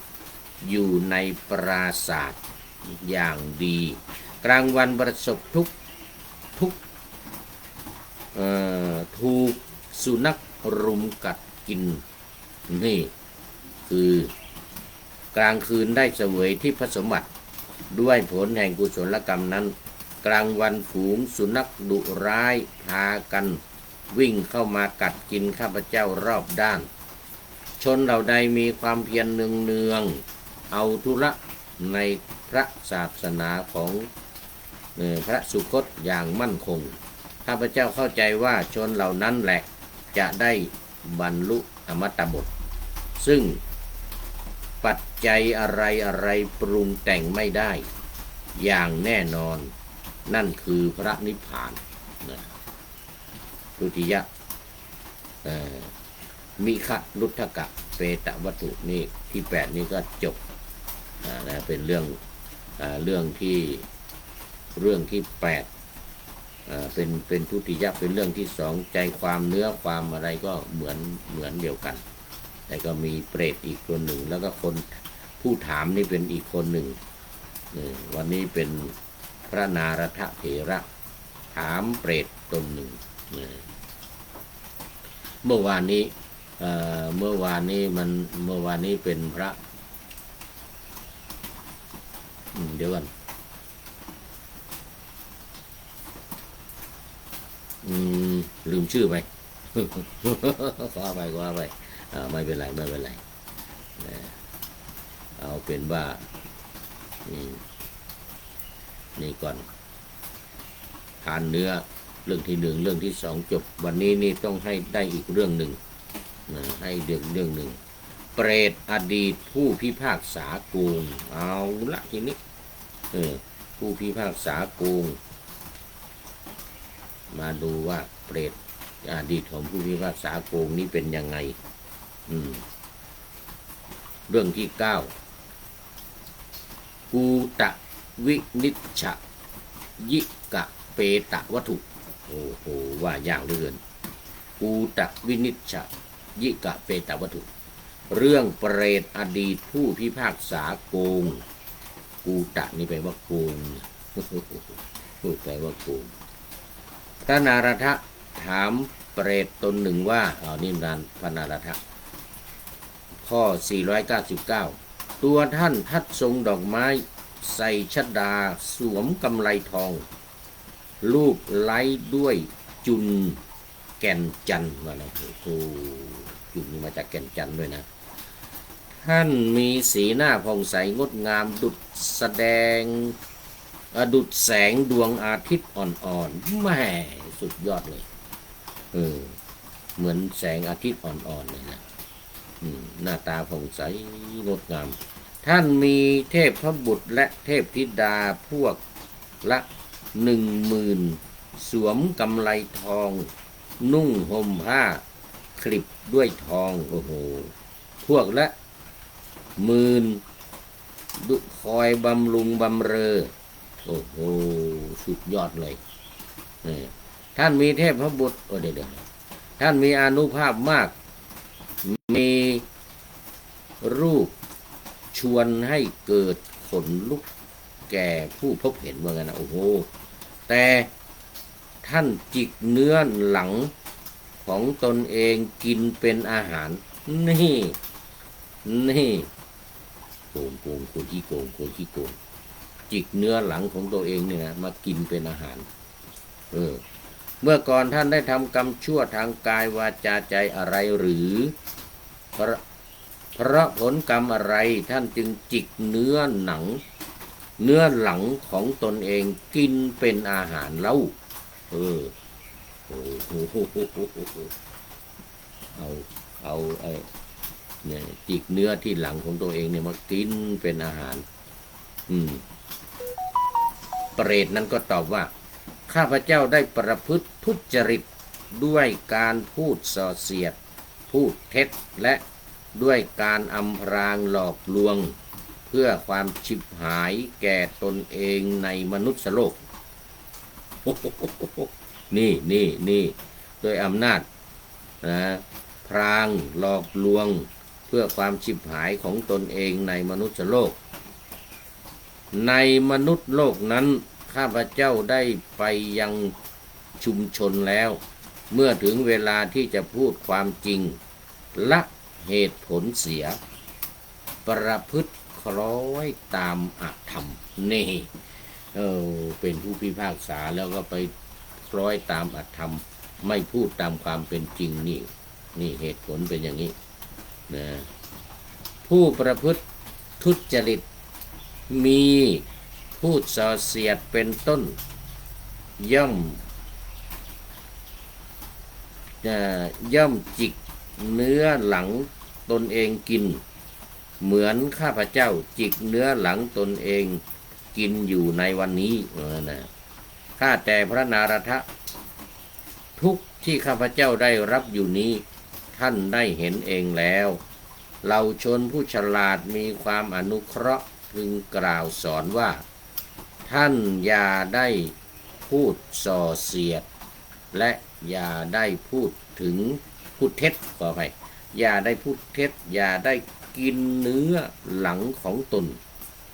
อยู่ในปราสาทอย่างดีกลางวันประสบทุกถูกสุนัขรุมกัดกินนี่คือกลางคืนได้เสวยที่พระสมบัติด้วยผลแห่งกุศลกรรมนั้นกลางวันฝูงสุนัขดุร้ายพากันวิ่งเข้ามากัดกินข้าพเจ้ารอบด้านชนเหล่าใดมีความเพียรเนืองเอาธุระในพระศาสนาของพระสุคตอย่างมั่นคงข้าพเจ้าเข้าใจว่าชนเหล่านั้นแหละจะได้บรรลุอมตะบทซึ่งปัจจัยอะไรปรุงแต่งไม่ได้อย่างแน่นอนนั่นคือพระนิพพานทุติยะมิขรุทธกะเปตวัตถุนี่ที่8นี้ก็จบนะเป็นเรื่องที่8เป็นทุติยะเป็นเรื่องที่2ใจความเนื้อความอะไรก็เหมือนเดียวกันแต่ก็มีเปรตอีกคนหนึ่งแล้วก็คนผู้ถามนี่เป็นอีกคนหนึ่งวันนี้เป็นพระนารถเถระถามเปรตตนหนึ่งเมื่อวานนี้เป็นพระเดี๋ยวกันลืมชื่อไป ขอไปไม่เป็นไรเอาเป็นว่านี่ก่อนทานเนื้อเรื่องที่1เรื่องที่2จบวันนี้นี่ต้องให้ได้อีกเรื่องหนึ่งให้เรื่องหนึ่งเปรตอดีตผู้พิพากษาโกงเอาละทีนี้ผู้พิพากษาโกงมาดูว่าเปรตอดีตของผู้พิพากษาโกงนี้เป็นยังไงเรื่องที่9กูตะวินิชชะยิกะเปตะวัตถุโอ้โหว่ายากเหลือเกินกูตะวินิชชะยิกะเปตะวัตถุเรื่องเปรตอดีตผู้พิพากษาโกงกูตะนี่แปลว่าโกงแปลว่าโกงพระนารถะถามเปรตตนหนึ่งว่านี่นานพระนารถะข้อ499ตัวท่านทัดทรงดอกไม้ใส่ชฎาสวมกำไลทองลูกไล้ด้วยจุนแก่นจันทร์มาแล้วโอ้จุนมาจากแก่นจันทร์ด้วยนะท่านมีสีหน้าผ่องใสงดงามดุจแสงดวงอาทิตย์อ่อนๆแม่สุดยอดเลยเหมือนแสงอาทิตย์อ่อนๆเลยนะหน้าตาผ่องใสงดงามท่านมีเทพพบุตรและเทพธิดาพวกละ10,000สวมกำไลทองนุ่งห่มผ้าคลิปด้วยทองโอ้โหพวกละ10,000คอยบำรุงบำเรอโอ้โหสุดยอดเลยท่านมีเทพพบุตรเดี๋ยวท่านมีอานุภาพมากมีรูปชวนให้เกิดขนลุกแก่ผู้พบเห็นว่างั้นนะโอ้โหแต่ท่านจิกเนื้อหลังของตนเองกินเป็นอาหารนี่โกงคนขี้โกงจิกเนื้อหลังของตัวเองเนี่ยนะมากินเป็นอาหารเมื่อก่อนท่านได้ทำกรรมชั่วทางกายวาจาใจอะไรหรือเพราะผลกรรมอะไรท่านจึงจิกเนื้อหลังของตนเองกินเป็นอาหารเล่าเอาเนี่ยจิกเนื้อที่หลังของตัวเองเนี่ยมากินเป็นอาหารเปรตนั้นก็ตอบว่าข้าพเจ้าได้ประพฤติทุจริตด้วยการพูดส่อเสียดพูดเท็จและด้วยการอำพรางหลอกลวง พื่อความฉิบหายแก่ตนเองในมนุษย์โลกนี่โดยอำนาจนะพรางหลอกลวงเพื่อความฉิบหายของตนเองในมนุษย์โลกในมนุษย์โลกนั้นข้าพเจ้าได้ไปยังชุมชนแล้วเมื่อถึงเวลาที่จะพูดความจริงละเหตุผลเสียประพฤติคล้อยตามอธรรมนี่เป็นผู้พิพากษาแล้วก็ไปคล้อยตามอธรรมไม่พูดตามความเป็นจริงนี่เหตุผลเป็นอย่างนี้นะผู้ประพฤติทุจริตมีพูดส่อเสียดเป็นต้นย่อมจิกเนื้อหลังตนเองกินเหมือนข้าพเจ้าจิกเนื้อหลังตนเองกินอยู่ในวันนี้นะข้าแต่พระนารถะทุกที่ข้าพเจ้าได้รับอยู่นี้ท่านได้เห็นเองแล้วเราชนผู้ฉลาดมีความอนุเคราะห์พึงกล่าวสอนว่าท่านอย่าได้พูดส่อเสียดและอย่าได้พูดถึงพูดเท็จขออภัยอย่าได้พูดเท็จอย่าได้กินเนื้อหลังของตน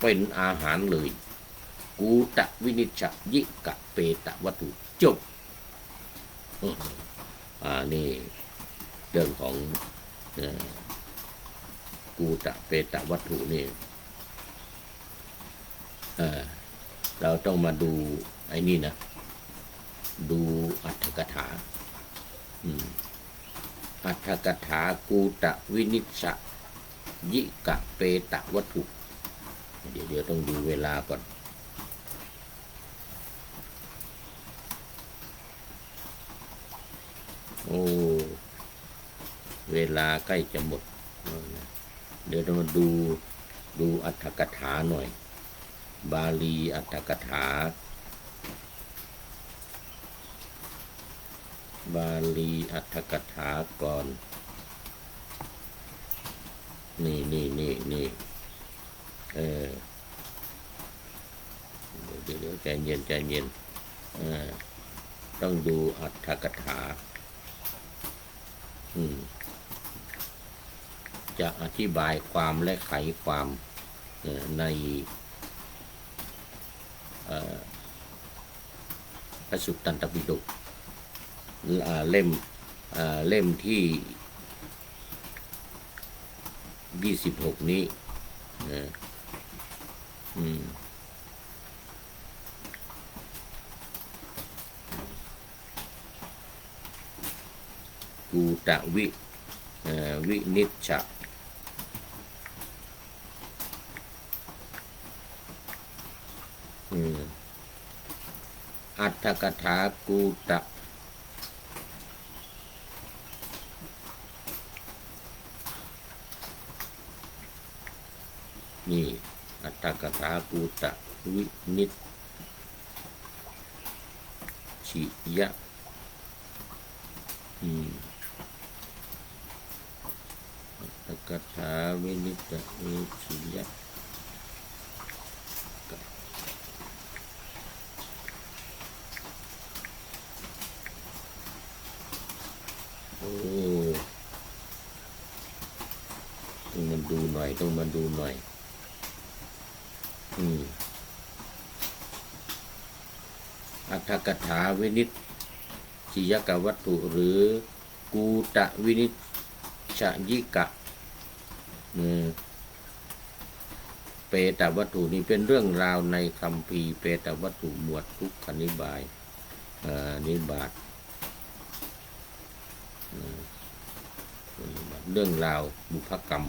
เป็นอาหารเลยกูตะวินิจฉยิกะเปตะวัตถุจบนี่เรื่องของกูตะเปตะวัตถุนี่เราต้องมาดูไอ้นี่นะดูอัตถกถาอัตถกถากูตะวินิจฉยิกะเปตะวัตถุเดี๋ยวต้องดูเวลาก่อนเวลาใกล้จะหมดเดี๋ยวเรามาดูอัตถกถาหน่อยบาลีอัตถกถาบาลีอัตถกถาก่อนนี่เดี๋ยวใจเย็นต้องดูอัตถกถาจะอธิบายความและไขความในพระสุตตันตปิฎกเล่มที่26นี้กูตะวินิจฉอัตถกถากูตะนี่อัตถกถากูตะวินิจฉิยะอัตถกถาวินิจฉิยะต้องมาดูหน่อยอัตถกถาวินิจฉิยกวัตถุหรือกูตะวินิจฉยิกะเปตวัตถุนี่เป็นเรื่องราวในคัมภีร์เปตวัตถุหมวดทุกขนิบายนิบาตเรื่องราวบุพกรรม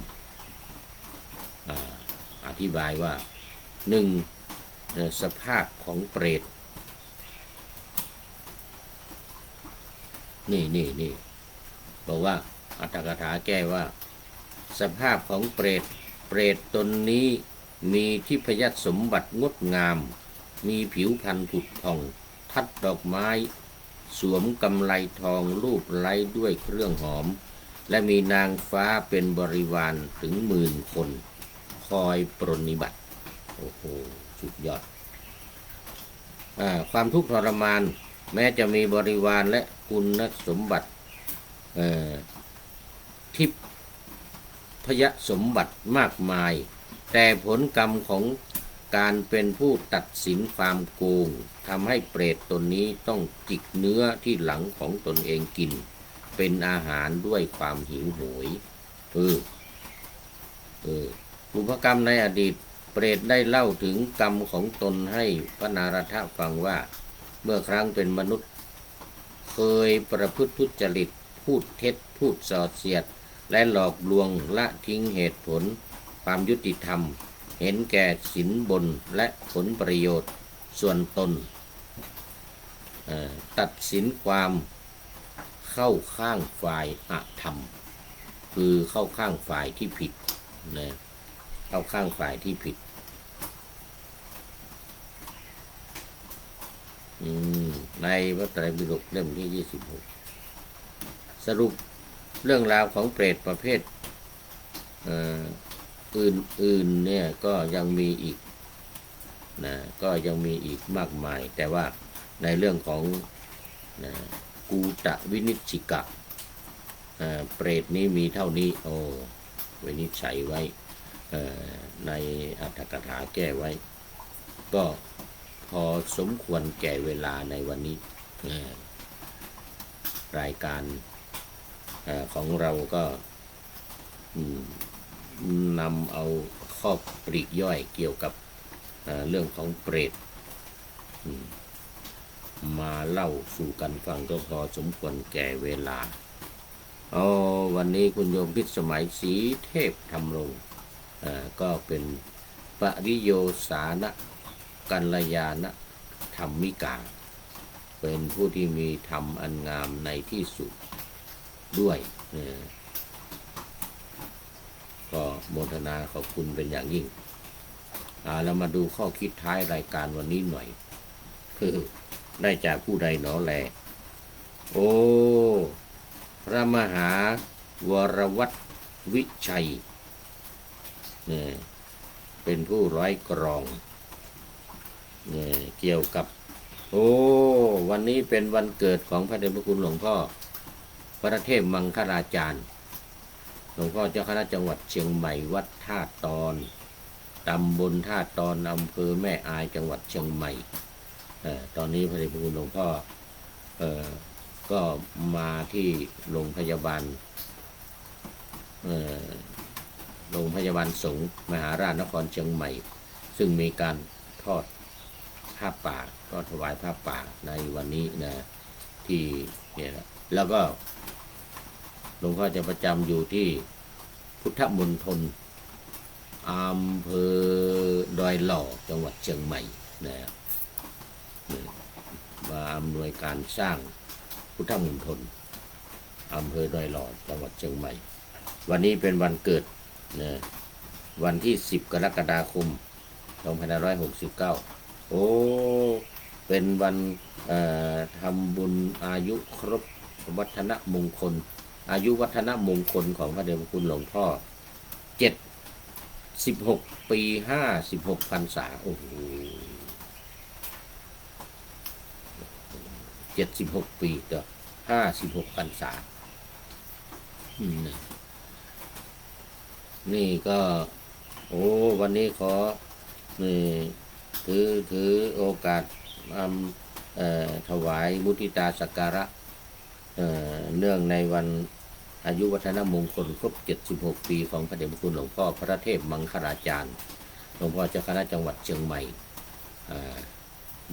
อธิบายว่า1สภาพของเปรตนี่บอกว่าอัตถกถาแก้ว่าสภาพของเปรตตนนี้มีทิพยสมบัติงดงามมีผิวพรรณผุดผ่องทัดดอกไม้สวมกำไลทองรูปไล้ด้วยเครื่องหอมและมีนางฟ้าเป็นบริวารถึง10,000 คนค คอยปรนนิบัติโอ้โหสุดยอดความทุกข์ทรมานแม้จะมีบริวารและคุณสมบัติทิพยสมบัติมากมายแต่ผลกรรมของการเป็นผู้ตัดสินความโกงทำให้เปรตตนนี้ต้องจิกเนื้อที่หลังของตนเองกินเป็นอาหารด้วยความหิวโหยบุพกรรมในอดีตเปรตได้เล่าถึงกรรมของตนให้พระนารถฟังว่าเมื่อครั้งเป็นมนุษย์เคยประพฤติทุจริตพูดเท็จพูดส่อเสียดและหลอกลวงละทิ้งเหตุผลความยุติธรรมเห็นแก่สินบนและผลประโยชน์ส่วนตนตัดสินความเข้าข้างฝ่ายอธรรมคือเข้าข้างฝ่ายที่ผิดนะเข้าข้างฝ่ายที่ผิดในพระไตรปิฎกเล่มที่26สรุปเรื่องราวของเปรตประเภทอื่นเนี่ยก็ยังมีอีกนะก็ยังมีอีกมากมายแต่ว่าในเรื่องของกูตวินิชชิกะเปรตนี้มีเท่านี้วินิจฉัยไว้ในอรรถกถาแก้ไว้ก็พอสมควรแก่เวลาในวันนี้รายการของเราก็นำเอาข้อปลีกย่อยเกี่ยวกับเรื่องของเปรตมาเล่าสู่กันฟังก็พอสมควรแก่เวลาวันนี้คุณโยมพิสมัยศรีเทพธรรมรงค์ก็เป็นปริโยสานกัลยาณธรรมิกาเป็นผู้ที่มีธรรมอันงามในที่สุดด้วยก็โมทนาขอบคุณเป็นอย่างยิ่งเรามาดูข้อคิดท้ายรายการวันนี้หน่อยได้จากผู้ใดหนอแลพระมหาวรวัตรวิชัยเป็นผู้ร้อยกรองเกี่ยวกับวันนี้เป็นวันเกิดของพระเดชพระคุณหลวงพ่อพระเทพมังคลาจารย์หลวงพ่อเจ้าคณะจังหวัดเชียงใหม่วัดท่าตอนตำบลท่าตอนอำเภอแม่อายจังหวัดเชียงใหม่ตอนนี้พระเดชพระคุณหลวงพ่อก็มาที่โรงพยาบาลสงฆ์มหาราชนครเชียงใหม่ซึ่งมีการทอดผ้าป่าก็ถวายผ้าป่าในวันนี้นะที่เนี่ยแล้วก็หลวงพ่อจะประจำอยู่ที่พุทธมณฑลอำเภอดอยหล่อจังหวัดเชียงใหม่นะมาอำนวยการสร้างพุทธมณฑลอำเภอดอยหล่อจังหวัดเชียงใหม่วันนี้เป็นวันเกิดนะวันที่10 กรกฎาคม 2569เป็นวันทำบุญอายุครบวัฒนมงคลอายุวัฒนมงคลของพระเดชพระคุณหลวงพ่อ76 ปี56 พรรษา76 ปีต่อ56 พรรษานี่ก็วันนี้ขอถือโอกาสถวายมุทิตาสักการะเนื่องในวันอายุวัฒนมงคลครบ76 ปีของพระเดชพระคุณหลวงพ่อพระเทพมังคลาจารย์หลวงพ่อเจ้าคณะจังหวัดเชียงใหม่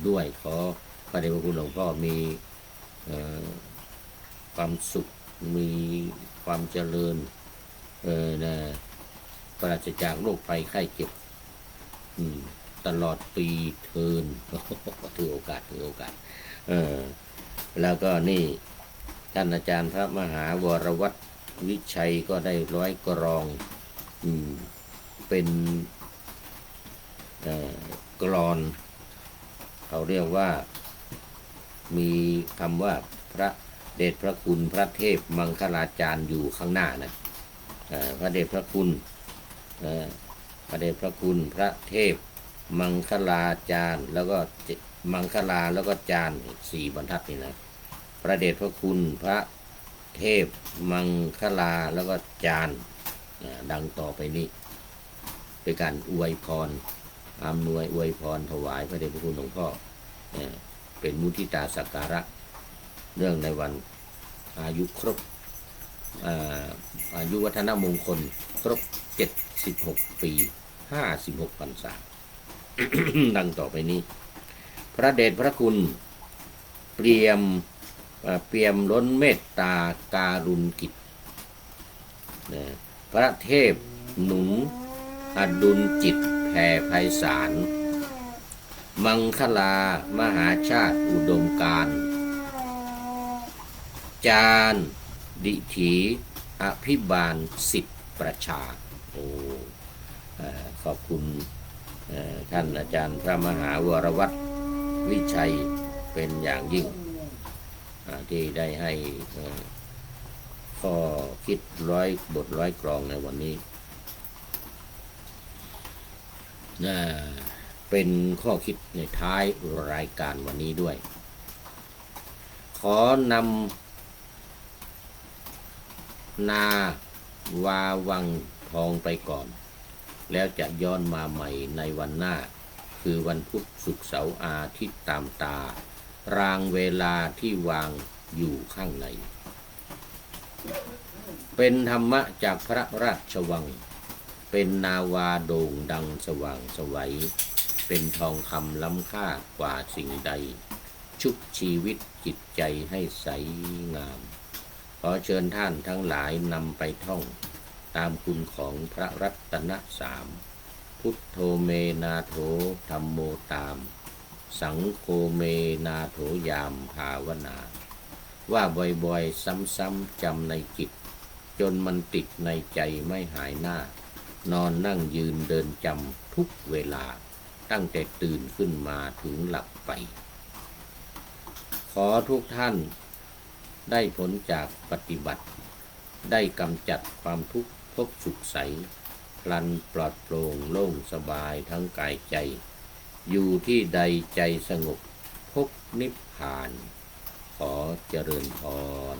ด้วยขอพระเดชพระคุณหลวงพ่อมีความสุขมีความเจริญปราศจากโรคภัยไข้เจ็บตลอดปีเทินถือโอกาสแล้วก็นี่ท่านอาจารย์พระมหาวรวัตรวิชัยก็ได้ร้อยกรองเป็นกลอนเขาเรียกว่ามีคำว่าพระเดชพระคุณพระเทพมังคลาจารย์อยู่ข้างหน้านะพระเดชพระคุณ พระเดชพระคุณพระเทพมังคลาจารย์แล้วก็มังคลาแล้วก็จารย์4 บรรทัดนี่นะพระเดชพระคุณพระเทพมังคลาแล้วก็จารย์ดังต่อไปนี้เป็นการอวยพรอำนวยอวยพรถวายพระเดชพระคุณหลวงพ่อเป็นมุทิตาสักการะเรื่องในวันอายุครบอายุวัฒนมงคลครบ76 ปี56 พรรษา ดังต่อไปนี้พระเดชพระคุณเปี่ยมล้นเมตตาการุณกิจพระเทพหนุนอดุลจิตแผ่ไพศาลมังคลามหาชาติอุดมการจารดิถีอภิบาลสิทธิประชาขอบคุณท่านอาจารย์พระมหาวรวัฒน์วิชัยเป็นอย่างยิ่งที่ได้ให้ข้อคิดบทร้อยกรองในวันนี้เป็นข้อคิดในท้ายรายการวันนี้ด้วยขอนำนาวาวังทองไปก่อนแล้วจะย้อนมาใหม่ในวันหน้าคือวันพุธศุกร์เสาร์อาทิตย์ตามตารางเวลาที่วางอยู่ข้างในเป็นธรรมะจากพระราชวังเป็นนาวาโด่งดังสว่างไสวเป็นทองคำล้ำค่ากว่าสิ่งใดชุบชีวิตจิตใจให้ใสงามขอเชิญท่านทั้งหลายนำไปท่องตามคุณของพระรัตนสามพุทโธเมนาโถธัมโมตามสังโฆเมนาโถยามภาวนาว่าบ่อยๆซ้ำๆจำในจิตจนมันติดในใจไม่หายหน้านอนนั่งยืนเดินจำทุกเวลาตั้งแต่ตื่นขึ้นมาถึงหลับไปขอทุกท่านได้ผลจากปฏิบัติได้กำจัดความทุกข์พบสุขใสพลันปลอดโปร่งโล่งสบายทั้งกายใจอยู่ที่ใดใจสงบพบนิพพานขอเจริญพร